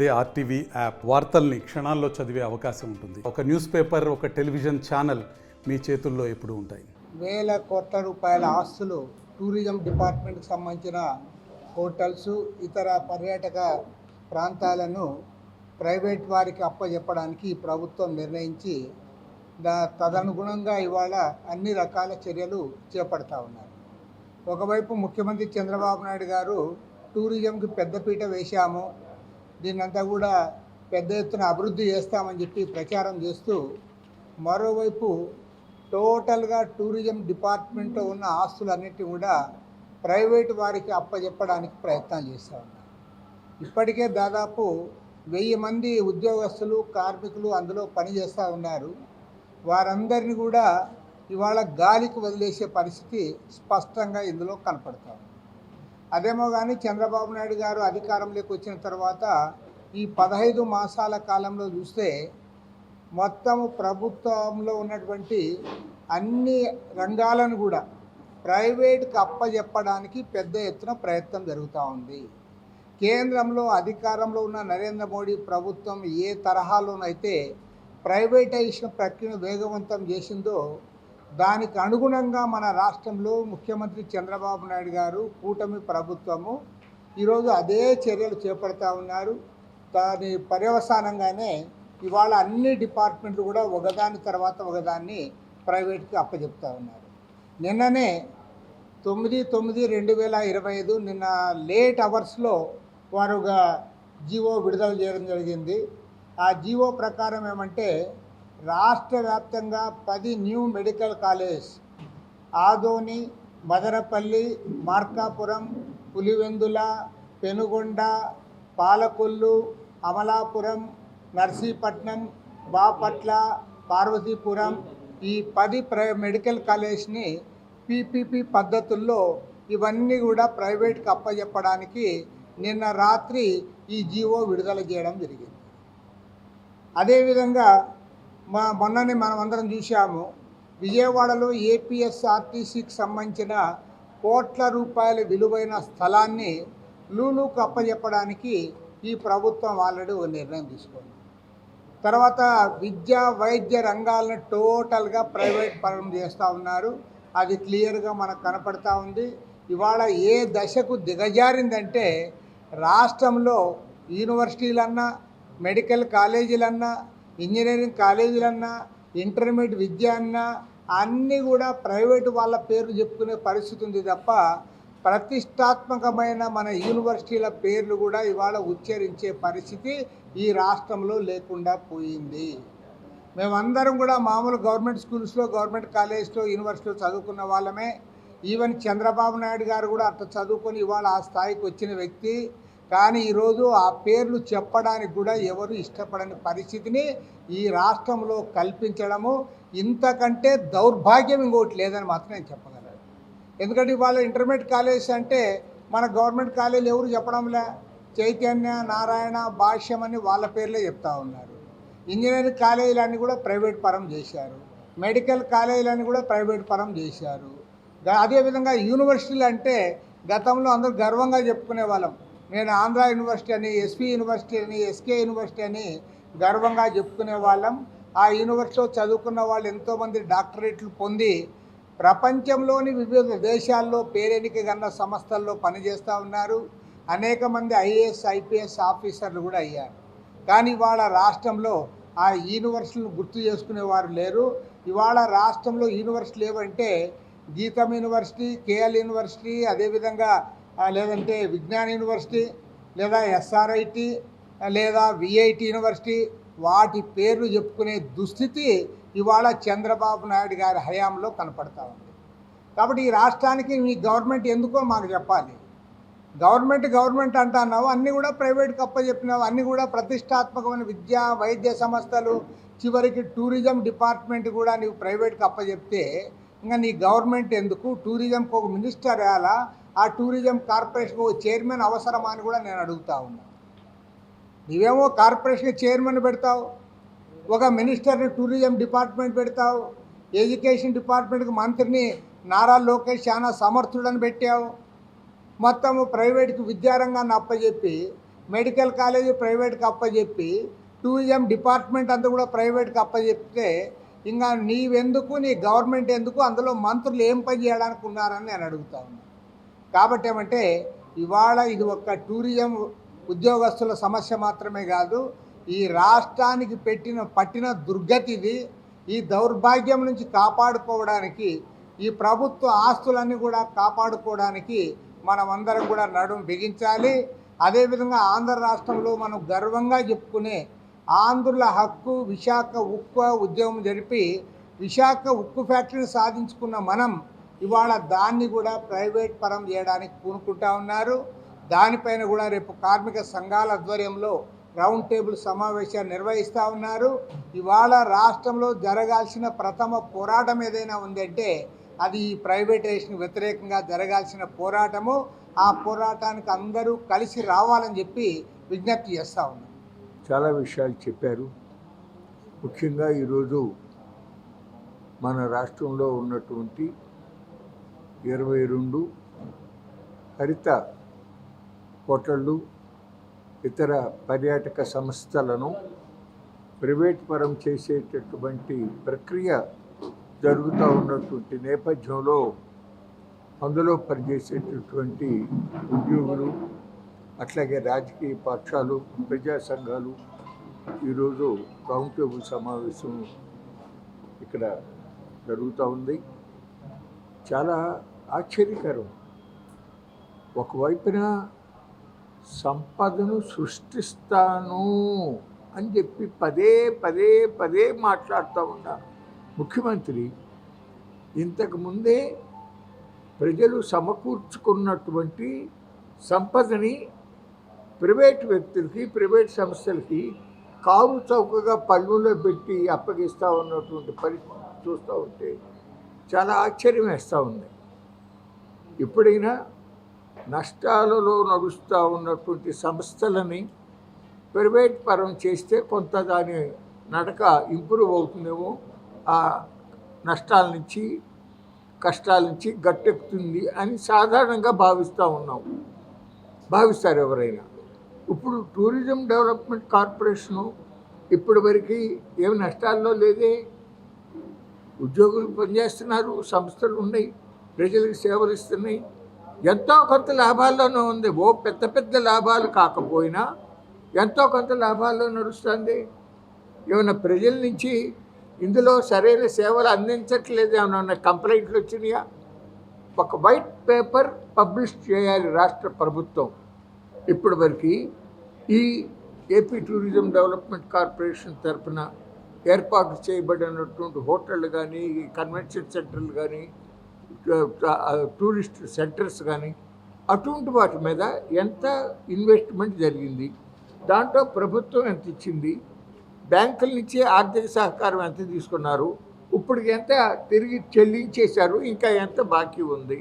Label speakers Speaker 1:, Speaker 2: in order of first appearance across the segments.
Speaker 1: అదే RTV app వార్తల్ని క్షణాల్లో చదివే అవకాశం ఉంటుంది. ఒక న్యూస్ పేపర్, ఒక టెలివిజన్ ఛానల్ మీ చేతుల్లో ఎప్పుడూ ఉంటాయి.
Speaker 2: వేల కోట్ల రూపాయల ఆస్తులు టూరిజం డిపార్ట్మెంట్కి సంబంధించిన హోటల్స్, ఇతర పర్యాటక ప్రాంతాలను ప్రైవేట్ వారికి అప్పజెప్పడానికి ఈ ప్రభుత్వం నిర్ణయించి తదనుగుణంగా ఇవాళ అన్ని రకాల చర్యలు చేపడతా ఉన్నారు. ఒకవైపు ముఖ్యమంత్రి చంద్రబాబు నాయుడు గారు టూరిజంకి పెద్దపీట వేశాము, దీన్నంతా కూడా పెద్ద ఎత్తున అభివృద్ధి చేస్తామని చెప్పి ప్రచారం చేస్తూ, మరోవైపు టోటల్గా టూరిజం డిపార్ట్మెంట్లో ఉన్న ఆస్తులన్నిటి కూడా ప్రైవేటు వారికి అప్పచెప్పడానికి ప్రయత్నం చేస్తూ ఉన్నారు. ఇప్పటికే దాదాపు 1000 మంది ఉద్యోగస్తులు, కార్మికులు అందులో పనిచేస్తూ ఉన్నారు. వారందరినీ కూడా ఇవాళ గాలికి వదిలేసే పరిస్థితి స్పష్టంగా ఇందులో కనపడతా ఉంది. అదేమో కానీ చంద్రబాబు నాయుడు గారు అధికారంలోకి వచ్చిన తర్వాత ఈ 15 మాసాల కాలంలో చూస్తే మొత్తము ప్రభుత్వంలో ఉన్నటువంటి అన్ని రంగాలను కూడా ప్రైవేట్కి అప్పజెప్పడానికి పెద్ద ఎత్తున ప్రయత్నం జరుగుతూ ఉంది. కేంద్రంలో అధికారంలో ఉన్న నరేంద్ర మోడీ ప్రభుత్వం ఏ తరహాలోనైతే ప్రైవేటైజేషన్ ప్రక్రియను వేగవంతం చేసిందో దానికి అనుగుణంగా మన రాష్ట్రంలో ముఖ్యమంత్రి చంద్రబాబు నాయుడు గారు, కూటమి ప్రభుత్వము ఈరోజు అదే చర్యలు చేపడతా ఉన్నారు. దాని పర్యవసానంగానే ఇవాళ అన్ని డిపార్ట్మెంట్లు కూడా ఒకదాని తర్వాత ఒకదాన్ని ప్రైవేట్కి అప్పచెప్తా ఉన్నారు. నిన్ననే 9/9/2025 నిన్న లేట్ అవర్స్లో వారు ఒక జీవో విడుదల చేయడం జరిగింది. ఆ జీవో ప్రకారం ఏమంటే రాష్ట్ర వ్యాప్తంగా 10 new medical college Adoni, Madanapalle, Markapuram, Pulivendula, Penukonda, Palakollu, Amalapuram, Narsipatnam, Bapatla, Parvathipuram ఈ 10 మెడికల్ కాలేజ్ని పీపీపీ పద్ధతుల్లో ఇవన్నీ కూడా ప్రైవేట్కి అప్పచెప్పడానికి నిన్న రాత్రి ఈ జీవో విడుదల చేయడం జరిగింది. అదేవిధంగా మొన్ననే మనం అందరం చూసాము, విజయవాడలో ఏపీఎస్ఆర్టీసీకి సంబంధించిన కోట్ల రూపాయల విలువైన స్థలాన్ని లూలుకు అప్పచెప్పడానికి ఈ ప్రభుత్వం ఆల్రెడీ ఒక నిర్ణయం తీసుకుంది. తర్వాత విద్యా వైద్య రంగాలను టోటల్గా ప్రైవేట్ పరం చేస్తూ ఉన్నారు. అది క్లియర్గా మనకు కనపడతా ఉంది. ఇవాళ ఏ దశకు దిగజారిందంటే రాష్ట్రంలో యూనివర్సిటీలన్నా, మెడికల్ కాలేజీలన్నా, ఇంజనీరింగ్ కాలేజీలన్నా, ఇంటర్మీడియట్ విద్య అన్నా అన్నీ కూడా ప్రైవేటు వాళ్ళ పేర్లు చెప్పుకునే పరిస్థితి ఉంది తప్ప ప్రతిష్టాత్మకమైన మన యూనివర్సిటీల పేర్లు కూడా ఇవాళ ఉచ్చరించే పరిస్థితి ఈ రాష్ట్రంలో లేకుండా పోయింది. మేమందరం కూడా మామూలు గవర్నమెంట్ స్కూల్స్లో, గవర్నమెంట్ కాలేజ్లో, యూనివర్సిటీలో చదువుకున్న వాళ్ళమే. ఈవెన్ చంద్రబాబు నాయుడు గారు కూడా అట్లా చదువుకొని ఇవాళ ఆ స్థాయికి వచ్చిన వ్యక్తి. కానీ ఈరోజు ఆ పేర్లు చెప్పడానికి కూడా ఎవరు ఇష్టపడని పరిస్థితిని ఈ రాష్ట్రంలో కల్పించడము, ఇంతకంటే దౌర్భాగ్యం ఇంకోటి లేదని మాత్రం నేను చెప్పగలను. ఎందుకంటే ఇవాళ ఇంటర్మీడియట్ కాలేజ్ అంటే మన గవర్నమెంట్ కాలేజీలు ఎవరు చెప్పడంలే. చైతన్య, నారాయణ, భాష్యం అని వాళ్ళ పేర్లే చెప్తా ఉన్నారు. ఇంజనీరింగ్ కాలేజీలన్నీ కూడా ప్రైవేట్ పరం చేశారు. మెడికల్ కాలేజీలన్నీ కూడా ప్రైవేట్ పరం చేశారు. అదేవిధంగా యూనివర్సిటీలు అంటే గతంలో అందరూ గర్వంగా చెప్పుకునే వాళ్ళం. నేను ఆంధ్ర యూనివర్సిటీ అని, ఎస్పీ యూనివర్సిటీ అని, ఎస్కే యూనివర్సిటీ అని గర్వంగా చెప్పుకునే వాళ్ళం. ఆ యూనివర్సిటీలో చదువుకున్న వాళ్ళు ఎంతోమంది డాక్టరేట్లు పొంది ప్రపంచంలోని వివిధ దేశాల్లో పేరెనికగన్న సంస్థల్లో పనిచేస్తూ ఉన్నారు. అనేక మంది ఐఏఎస్, ఐపీఎస్ ఆఫీసర్లు కూడా అయ్యారు. కానీ ఇవాళ రాష్ట్రంలో ఆ యూనివర్సిటీలను గుర్తు చేసుకునేవారు లేరు. ఇవాళ రాష్ట్రంలో యూనివర్సిటీలు ఏవంటే గీతం యూనివర్సిటీ, కేఎల్ యూనివర్సిటీ, అదేవిధంగా లేదంటే విజ్ఞాన్ యూనివర్సిటీ, లేదా ఎస్ఆర్ఐటి, లేదా విఐటి యూనివర్సిటీ, వాటి పేర్లు చెప్పుకునే దుస్థితి ఇవాళ చంద్రబాబు నాయుడు గారి హయాంలో కనపడతా ఉంది. కాబట్టి ఈ రాష్ట్రానికి మీ గవర్నమెంట్ ఎందుకో మాకు చెప్పాలి. గవర్నమెంట్ అంటున్నావు, అన్నీ కూడా ప్రైవేట్కి అప్పచెప్పినావు, అన్నీ కూడా ప్రతిష్టాత్మకమైన విద్యా వైద్య సంస్థలు, చివరికి టూరిజం డిపార్ట్మెంట్ కూడా నీవు ప్రైవేట్కి అప్పచెప్తే ఇంకా నీ గవర్నమెంట్ ఎందుకు? టూరిజంకి ఒక మినిస్టర్ వేయాలా? ఆ టూరిజం కార్పొరేషన్కి ఒక చైర్మన్ అవసరమా అని కూడా నేను అడుగుతా ఉన్నా. నీవేమో కార్పొరేషన్ చైర్మన్ పెడతావు, ఒక మినిస్టర్ని టూరిజం డిపార్ట్మెంట్ పెడతావు, ఎడ్యుకేషన్ డిపార్ట్మెంట్కి మంత్రిని నారా లోకేష్ చాలా సమర్థుడని పెట్టావు. మొత్తము ప్రైవేట్కి విద్యారంగాన్ని అప్పచెప్పి మెడికల్ కాలేజీ ప్రైవేట్కి అప్పచెప్పి టూరిజం డిపార్ట్మెంట్ అంతా కూడా ప్రైవేట్కి అప్పచెప్తే ఇంకా నీవెందుకు, నీ గవర్నమెంట్ ఎందుకు, అందులో మంత్రులు ఏం పని చేయడానికి ఉన్నారని నేను అడుగుతా ఉన్నాను. కాబట్టి ఏమంటే ఇవాళ ఇది ఒక్క టూరిజం ఉద్యోగస్తుల సమస్య మాత్రమే కాదు, ఈ రాష్ట్రానికి పట్టిన దుర్గతిది. ఈ దౌర్భాగ్యం నుంచి కాపాడుకోవడానికి, ఈ ప్రభుత్వ ఆస్తులన్నీ కూడా కాపాడుకోవడానికి మనమందరం కూడా నడుం బిగించాలి. అదేవిధంగా ఆంధ్ర రాష్ట్రంలో మనం గర్వంగా చెప్పుకునే ఆంధ్రుల హక్కు విశాఖ ఉక్కు ఉద్యమం జరిపి విశాఖ ఉక్కు ఫ్యాక్టరీని సాధించుకున్న మనం ఇవాళ దాన్ని కూడా ప్రైవేట్ పరం చేయడానికి పూనుకుంటా ఉన్నారు. దానిపైన కూడా రేపు కార్మిక సంఘాల ఆధ్వర్యంలో రౌండ్ టేబుల్ సమావేశాన్ని నిర్వహిస్తూ ఉన్నారు. ఇవాళ రాష్ట్రంలో జరగాల్సిన ప్రథమ పోరాటం ఏదైనా ఉందంటే అది ఈ ప్రైవేటైజేషన్ వ్యతిరేకంగా జరగాల్సిన పోరాటము. ఆ పోరాటానికి అందరూ కలిసి రావాలని చెప్పి విజ్ఞప్తి చేస్తూ ఉన్నాం.
Speaker 3: చాలా విషయాలు చెప్పారు. ముఖ్యంగా ఈరోజు మన రాష్ట్రంలో ఉన్నటువంటి 22 హరిత హోటళ్ళు, ఇతర పర్యాటక సంస్థలను ప్రైవేట్ పరం చేసేటటువంటి ప్రక్రియ జరుగుతూ ఉన్నటువంటి నేపథ్యంలో అందులో పనిచేసేటటువంటి ఉద్యోగులు, అట్లాగే రాజకీయ పక్షాలు, ప్రజా సంఘాలు ఈరోజు రౌండ్ టేబుల్ సమావేశం ఇక్కడ జరుగుతూ ఉంది. చాలా ఆశ్చర్యకరం. ఒకవైపున సంపదను సృష్టిస్తాను అని చెప్పి పదే పదే పదే మాట్లాడుతూ ఉన్నారు ముఖ్యమంత్రి. ఇంతకుముందే ప్రజలు సమకూర్చుకున్నటువంటి సంపదని ప్రైవేట్ వ్యక్తులకి, ప్రైవేట్ సంస్థలకి కారు చౌకగా పళ్ళులో పెట్టి అప్పగిస్తూ ఉన్నటువంటి పరిస్థితి చూస్తూ ఉంటే చాలా ఆశ్చర్యం వేస్తూ ఉంది. ఎప్పుడైనా నష్టాలలో నడుస్తూ ఉన్నటువంటి సంస్థలని ప్రైవేట్ పరం చేస్తే కొంత దాని నడక ఇంప్రూవ్ అవుతుందేమో, ఆ నష్టాల నుంచి కష్టాల నుంచి గట్టెక్కుతుంది అని సాధారణంగా భావిస్తారు ఎవరైనా. ఇప్పుడు టూరిజం డెవలప్మెంట్ కార్పొరేషను ఇప్పటి వరకు ఏమి నష్టాల్లో లేదే. ఉద్యోగులు పనిచేస్తున్నారు, సంస్థలు ఉన్నాయి, ప్రజలకు సేవలు ఇస్తున్నాయి, ఎంతో కొంత లాభాల్లోనే ఉంది. ఓ పెద్ద పెద్ద లాభాలు కాకపోయినా ఎంతో కొంత లాభాల్లో నడుస్తుంది. ఏమైనా ప్రజల నుంచి ఇందులో సరైన సేవలు అందించట్లేదు ఏమైనా కంప్లైంట్లు వచ్చినాయా? ఒక వైట్ పేపర్ పబ్లిష్ చేయాలి రాష్ట్ర ప్రభుత్వం. ఇప్పటి వరకు ఈ ఏపీ టూరిజం డెవలప్మెంట్ కార్పొరేషన్ తరఫున ఏర్పాటు చేయబడినటువంటి హోటళ్ళు కానీ, కన్వెన్షన్ సెంటర్లు కానీ, టూరిస్ట్ సెంటర్స్ కానీ అటువంటి వాటి మీద ఎంత ఇన్వెస్ట్మెంట్ జరిగింది, దాంట్లో ప్రభుత్వం ఎంత ఇచ్చింది, బ్యాంకుల నుంచి ఆర్థిక సహకారం ఎంత తీసుకున్నారు, ఇప్పుడు ఎంత తిరిగి చెల్లించేశారు, ఇంకా ఎంత బాకీ ఉంది,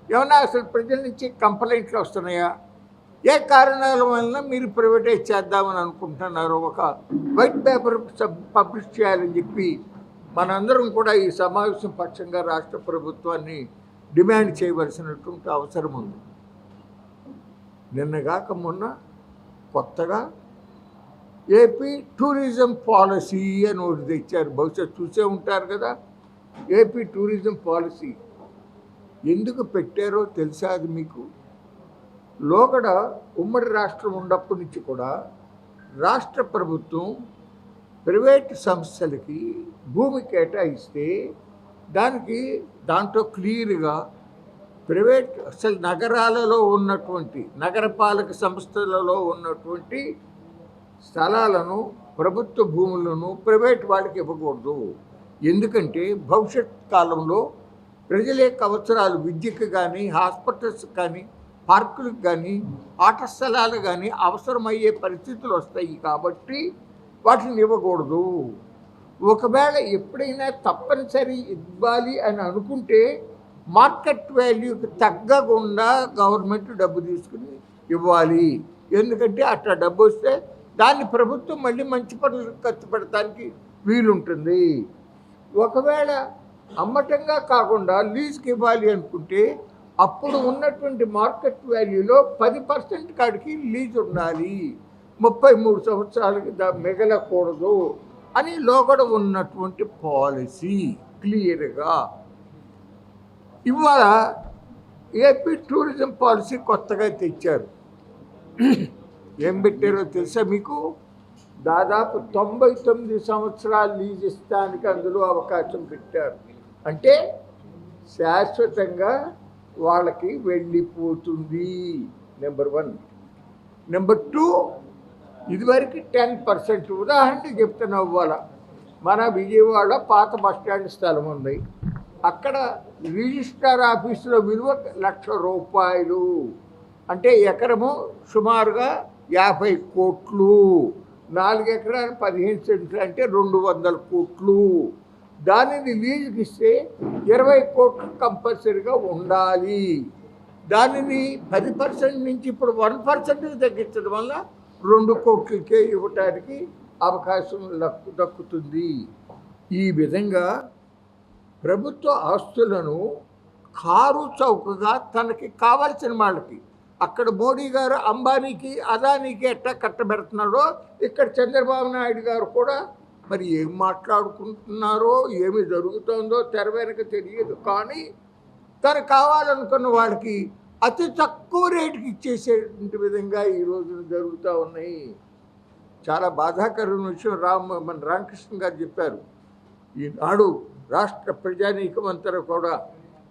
Speaker 3: ఏమన్నా అసలు ప్రజల నుంచి కంప్లైంట్లు వస్తున్నాయా, ఏ కారణాల వలన మీరు ప్రైవేటైజ్ చేద్దామని అనుకుంటున్నారు, ఒక వైట్ పేపర్ పబ్లిష్ చేయాలని చెప్పి మనందరం కూడా ఈ సమావేశం పక్షంగా రాష్ట్ర ప్రభుత్వాన్ని డిమాండ్ చేయవలసినటువంటి అవసరం ఉంది. నిన్నగాక మొన్న కొత్తగా ఏపీ టూరిజం పాలసీ అని ఒకటి తెచ్చారు. బహుశా చూసే ఉంటారు కదా. ఏపీ టూరిజం పాలసీ ఎందుకు పెట్టారో తెలుసా అది మీకు? లోగడ ఉమ్మడి రాష్ట్రం ఉన్నప్పటి నుంచి కూడా రాష్ట్ర ప్రభుత్వం ప్రైవేట్ సంస్థలకి భూమి కేటాయిస్తే దాంట్లో క్లియర్గా ప్రైవేట్ అసలు నగరాలలో ఉన్నటువంటి నగరపాలక సంస్థలలో ఉన్నటువంటి స్థలాలను, ప్రభుత్వ భూములను ప్రైవేట్ వాళ్ళకి ఇవ్వకూడదు. ఎందుకంటే భవిష్యత్ కాలంలో ప్రజల యొక్క అవసరాలు, విద్యకు కానీ, హాస్పిటల్స్ కానీ, పార్కులకు కానీ, ఆట స్థలాలు కానీ అవసరమయ్యే పరిస్థితులు వస్తాయి కాబట్టి వాటిని ఇవ్వకూడదు. ఒకవేళ ఎప్పుడైనా తప్పనిసరి ఇవ్వాలి అని అనుకుంటే మార్కెట్ వాల్యూకి తగ్గకుండా గవర్నమెంట్ డబ్బు తీసుకుని ఇవ్వాలి. ఎందుకంటే అట్లా డబ్బు వస్తే దాన్ని ప్రభుత్వం మళ్ళీ మంచి పనులు ఖర్చు పెడటానికి వీలుంటుంది. ఒకవేళ అమ్మటంగా కాకుండా లీజుకి ఇవ్వాలి అనుకుంటే అప్పుడు ఉన్నటువంటి మార్కెట్ వాల్యూలో 10% కాడికి లీజ్ ఉండాలి, 33 సంవత్సరాలకి మిగలకూడదు అని లోగడ ఉన్నటువంటి పాలసీ క్లియర్గా. ఇవాళ ఏపీ టూరిజం పాలసీ కొత్తగా తెచ్చారు. ఏం పెట్టారో తెలుసా మీకు? దాదాపు 99 సంవత్సరాలు లీజ్ ఇస్తానికి అందులో అవకాశం పెట్టారు. అంటే శాశ్వతంగా వాళ్ళకి వెళ్ళిపోతుంది. నెంబర్ 1. నెంబర్ 2, ఇదివరకు 10%. ఉదాహరణకి చెప్తున్నా, ఇవాళ మన విజయవాడ పాత బస్టాండ్ స్థలం ఉంది. అక్కడ రిజిస్ట్రార్ ఆఫీసులో విలువ ₹1,00,000. అంటే ఎకరము సుమారుగా 50 కోట్లు. 4 ఎకరాలు 15 సెంట్లు అంటే 200 కోట్లు. దానిని లీజుకి ఇస్తే 20 కోట్లు కంపల్సరీగా ఉండాలి. దానిని 10% నుంచి ఇప్పుడు 1% తగ్గించడం వల్ల 2 కోట్లకే ఇవ్వటానికి అవకాశం దక్కుతుంది. ఈ విధంగా ప్రభుత్వ ఆస్తులను కారు చౌకగా తనకి కావాల్సిన వాళ్ళకి, అక్కడ మోడీ గారు అంబానీకి అదానీకి ఎట్లా కట్టబెడుతున్నాడో ఇక్కడ చంద్రబాబు నాయుడు గారు కూడా మరి ఏం మాట్లాడుకుంటున్నారో ఏమి జరుగుతుందో తెర వెనక తెలియదు. కానీ తను కావాలనుకున్న వాళ్ళకి అతి తక్కువ రేటుకి ఇచ్చేసేటువంటి విధంగా ఈ రోజున జరుగుతూ ఉన్నాయి. చాలా బాధాకరమైన విషయం మన రామకృష్ణ గారు చెప్పారు. ఈనాడు రాష్ట్ర ప్రజానీకమంతా కూడా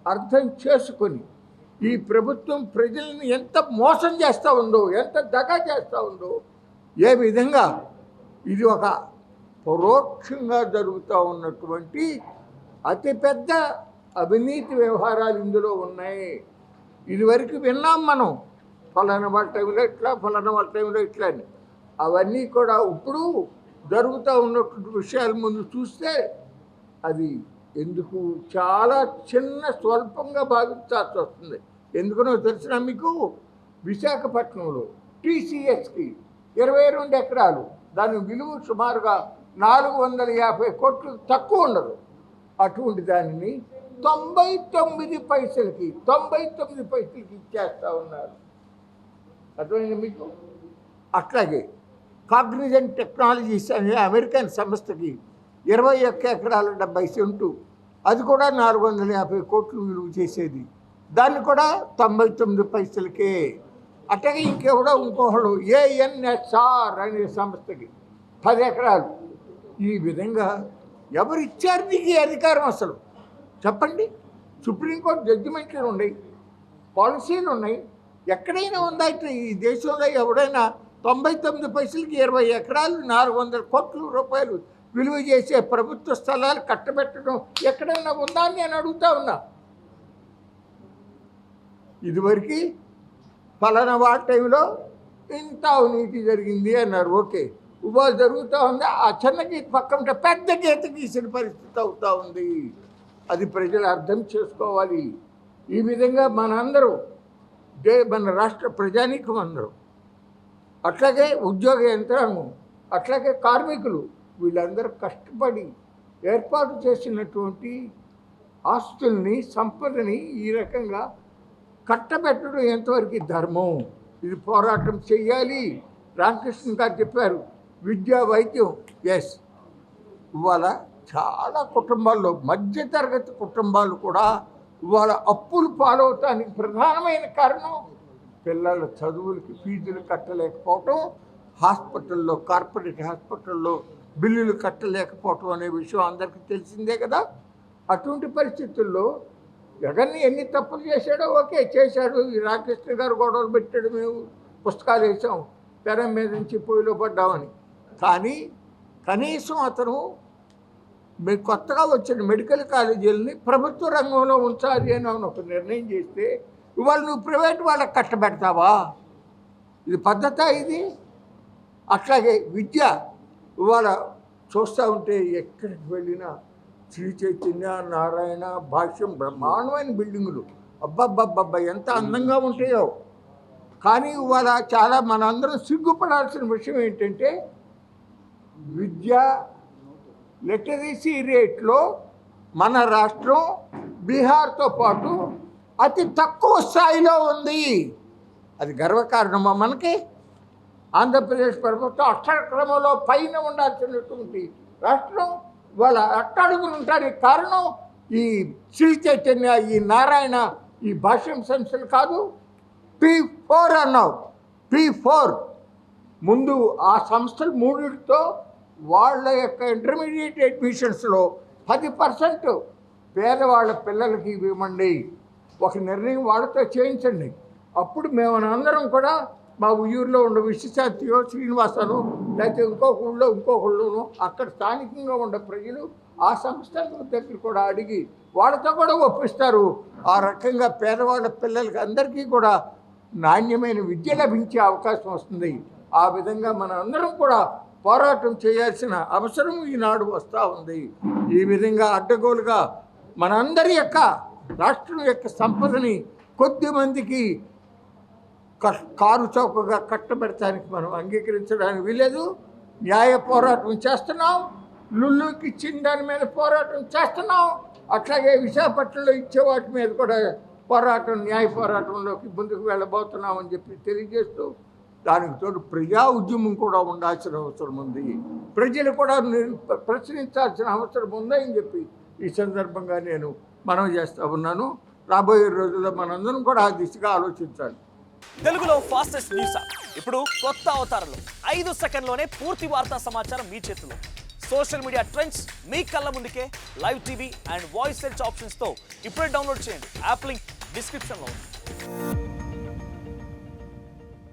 Speaker 3: అర్థం చేసుకొని ఈ ప్రభుత్వం ప్రజలను ఎంత మోసం చేస్తూ ఉందో, ఎంత దగా చేస్తూ ఉందో, ఏ విధంగా ఇది ఒక పరోక్షంగా జరుగుతూ ఉన్నటువంటి అతిపెద్ద అవినీతి వ్యవహారాలు ఇందులో ఉన్నాయి. ఇదివరకు విన్నాం మనం, ఫలానా వాళ్ళ టైంలో ఇట్లా, ఫలానా వాళ్ళ టైంలో ఇట్లా అని. అవన్నీ కూడా ఇప్పుడు జరుగుతూ ఉన్నటువంటి విషయాల ముందు చూస్తే అది ఎందుకు చాలా స్వల్పంగా భావించాల్సి వస్తుంది. ఎందుకనో తెలిసిన మీకు, విశాఖపట్నంలో టీసీఎస్కి 22 ఎకరాలు, దాని విలువ సుమారుగా 450 కోట్లు తక్కువ ఉండదు. అటువంటి దానిని 99 పైసలకి ఇచ్చేస్తూ ఉన్నారు. అర్థమైంది మీకు? అట్లాగే కాగ్నిజెంట్ టెక్నాలజీస్ అనే అమెరికన్ సంస్థకి 21 ఎకరాలు 70 సెంటు, అది కూడా 450 కోట్లు విలువ చేసేది, దాన్ని కూడా 99 పైసలకే. అట్లాగే ఇంకోహళ్ళు ఏఎన్ఎస్ఆర్ అనే సంస్థకి 10 ఎకరాలు. ఈ విధంగా ఎవరు ఇచ్చారు నీకు ఈ అధికారం? అసలు చెప్పండి. సుప్రీంకోర్టు జడ్జిమెంట్లు ఉన్నాయి, పాలసీలు ఉన్నాయి. ఎక్కడైనా ఉందా ఈ దేశంలో ఎవడైనా 99 పైసలకి 20 ఎకరాలు 400 కోట్ల రూపాయలు విలువ చేసే ప్రభుత్వ స్థలాలు కట్టబెట్టడం ఎక్కడైనా ఉందా అని నేను అడుగుతా ఉన్నా. ఇదివరకు ఫలానా వాటి టైంలో ఇంత అవినీతి జరిగింది అన్నారు. ఓకే, ఇవాళ జరుగుతూ ఉంది. ఆ చిన్న గీత పక్కన పెద్ద గీత గీసిన పరిస్థితి అవుతూ ఉంది. అది ప్రజలు అర్థం చేసుకోవాలి. ఈ విధంగా మనందరూ మన రాష్ట్ర ప్రజానీకం అందరూ, అట్లాగే ఉద్యోగ యంత్రాంగం, అట్లాగే కార్మికులు, వీళ్ళందరూ కష్టపడి ఏర్పాటు చేసినటువంటి ఆస్తుల్ని, సంపదని ఈ రకంగా కట్టబెట్టడం ఎంతవరకు ధర్మం? ఇది పోరాటం చెయ్యాలి. రామకృష్ణ గారు చెప్పారు, విద్యా, వైద్యం. ఎస్, ఇవాళ చాలా కుటుంబాల్లో, మధ్యతరగతి కుటుంబాలు కూడా ఇవాళ అప్పులు పాలవటానికి ప్రధానమైన కారణం పిల్లల చదువులకి ఫీజులు కట్టలేకపోవటం, హాస్పిటల్లో, కార్పొరేట్ హాస్పిటల్లో బిల్లులు కట్టలేకపోవటం అనే విషయం అందరికీ తెలిసిందే కదా. అటువంటి పరిస్థితుల్లో జగన్ని ఎన్ని తప్పులు చేశాడో, ఓకే చేశాడు. ఈ రామకృష్ణ గారు గొడవలు పెట్టాడు, మేము పుస్తకాలు వేసాం, తెర మీద నుంచి పొయ్యిలో పడ్డామని. కానీ కనీసం అతను కొత్తగా వచ్చిన మెడికల్ కాలేజీలని ప్రభుత్వ రంగంలో ఉంచాలి అని ఒక నిర్ణయం చేస్తే ఇవాళ నువ్వు ప్రైవేట్ వాళ్ళకి కట్టబెడతావా? ఇది పద్ధత ఇది? అట్లాగే విద్య, ఇవాళ చూస్తూ ఉంటే ఎక్కడికి వెళ్ళినా శ్రీ చైతన్య, నారాయణ, భాష్యం, బ్రహ్మాండమైన బిల్డింగులు, అబ్బబ్బబ్బబ్బా ఎంత అందంగా ఉంటాయో. కానీ ఇవాళ చాలా మనందరం సిగ్గుపడాల్సిన విషయం ఏంటంటే విద్య లిటరసీ రేట్లో మన రాష్ట్రం బీహార్తో పాటు అతి తక్కువ స్థాయిలో ఉంది. అది గర్వకారణమా మనకి? ఆంధ్రప్రదేశ్ ప్రభుత్వం అక్షరక్రమంలో పైన ఉండాల్సినటువంటి రాష్ట్రం వాళ్ళ అట్టడుగులు ఉంటానికి కారణం ఈ శ్రీ చైతన్య, ఈ నారాయణ, ఈ భాష్యం సంస్థలు కాదు. P4 అన్నావు, P4 ముందు ఆ సంస్థలు మూడిటితో వాళ్ళ యొక్క ఇంటర్మీడియట్ అడ్మిషన్స్లో 10% పేదవాళ్ళ పిల్లలకి ఇవ్వమండి. ఒక నిర్ణయం వాళ్ళతో చేయించండి. అప్పుడు మేము అందరం కూడా మా ఊరిలో ఉన్న విశ్వశాంతియో శ్రీనివాసను లేకపోతే ఇంకొకళ్ళును అక్కడ స్థానికంగా ఉన్న ప్రజలు ఆ సంస్థల దగ్గర కూడా అడిగి వాళ్ళతో కూడా ఒప్పిస్తారు. ఆ రకంగా పేదవాళ్ళ పిల్లలకి అందరికీ కూడా నాణ్యమైన విద్య లభించే అవకాశం వస్తుంది. ఆ విధంగా మన అందరం కూడా పోరాటం చేయాల్సిన అవసరం ఈనాడు వస్తూ ఉంది. ఈ విధంగా అడ్డగోలుగా మనందరి యొక్క రాష్ట్రం యొక్క సంపదని కొద్దిమందికి కారు చౌకగా కట్టబెడటానికి మనం అంగీకరించడానికి వీలేదు. న్యాయ పోరాటం చేస్తున్నాం. లుల్లుకి ఇచ్చిన దాని మీద పోరాటం చేస్తున్నాం. అట్లాగే విశాఖపట్నంలో ఇచ్చే వాటి మీద కూడా పోరాటం, న్యాయ పోరాటంలోకి ముందుకు వెళ్ళబోతున్నామని చెప్పి తెలియజేస్తూ, దానికి తోడు ప్రజా ఉద్యమం కూడా ఉండాల్సిన అవసరం ఉంది. ప్రజలు కూడా ప్రశ్నించాల్సిన అవసరం ఉందని చెప్పి ఈ సందర్భంగా నేను మనవి చేస్తూ ఉన్నాను. రాబోయే రోజుల్లో మనందరం కూడా ఆ దిశగా ఆలోచించాలి.
Speaker 4: తెలుగులో ఫాస్టెస్ట్ న్యూస్ యాప్ ఇప్పుడు కొత్త అవతారంలో 5 సెకండ్లోనే పూర్తి వార్తా సమాచారం మీ చేతిలో. సోషల్ మీడియా ట్రెండ్స్ మీ కళ్ళ ముందుకే live TV and voice search ఆప్షన్స్తో ఇప్పుడే డౌన్లోడ్ చేయండి. యాప్ లింక్ డిస్క్రిప్షన్లో ఉంది.